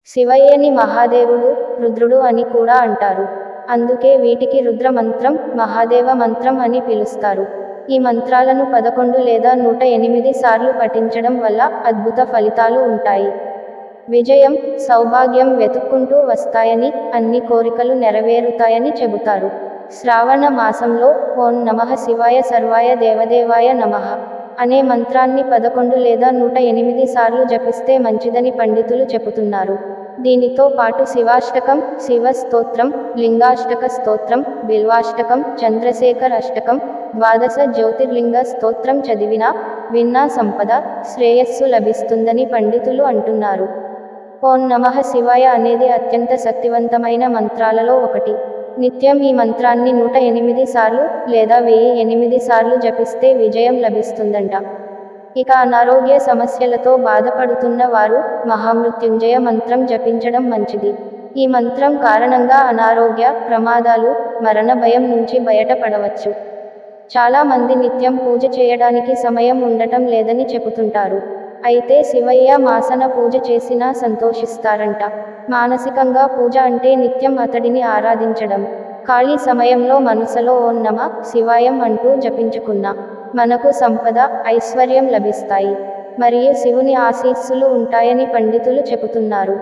శివయ్యని మహాదేవుడు, రుద్రుడు అని కూడా అంటారు. అందుకే వీటికి రుద్ర మంత్రం, మహాదేవ మంత్రం అని పిలుస్తారు. ఈ మంత్రాలను 11 లేదా 108 సార్లు పఠించడం వల్ల అద్భుత ఫలితాలు ఉంటాయి. విజయం, సౌభాగ్యం వెతుక్కుంటూ వస్తాయని, అన్ని కోరికలు నెరవేరుతాయని చెబుతారు. శ్రావణ మాసంలో ఓం నమః శివాయ సర్వాయ దేవదేవాయ నమః అనే మంత్రాన్ని 11 లేదా 108 సార్లు జపిస్తే మంచిదని పండితులు చెబుతున్నారు. దీనితో పాటు శివాష్టకం, శివ స్తోత్రం, లింగాష్టక స్తోత్రం, బిల్వాష్టకం, చంద్రశేఖర్ అష్టకం, ద్వాదశ జ్యోతిర్లింగ స్తోత్రం చదివినా, విన్నా సంపద, శ్రేయస్సు లభిస్తుందని పండితులు అంటున్నారు. ఓం నమః శివాయ అనేది అత్యంత శక్తివంతమైన మంత్రాలలో ఒకటి. నిత్యం ఈ మంత్రాన్ని 108 సార్లు, లేదా 1008 సార్లు జపిస్తే విజయం లభిస్తుందంట. ఇక అనారోగ్య సమస్యలతో బాధపడుతున్న వారు మహామృత్యుంజయ మంత్రం జపించడం మంచిది. ఈ మంత్రం కారణంగా అనారోగ్య, ప్రమాదాలు, మరణ భయం నుంచి బయటపడవచ్చు. చాలా మంది నిత్యం పూజ చేయడానికి సమయం ఉండటం లేదని చెబుతుంటారు. అయితే శివయ్య మాసన పూజ చేసినా సంతోషిస్తారంట. మానసికంగా పూజ అంటే నిత్యం అతడిని ఆరాధించడం. ఖాళీ సమయంలో మనసులో ఓం నమః శివాయం అంటూ జపించుకున్నా మనకు సంపద, ఐశ్వర్యం లభిస్తాయి. మరియు శివుని ఆశీస్సులు ఉంటాయని పండితులు చెబుతున్నారు.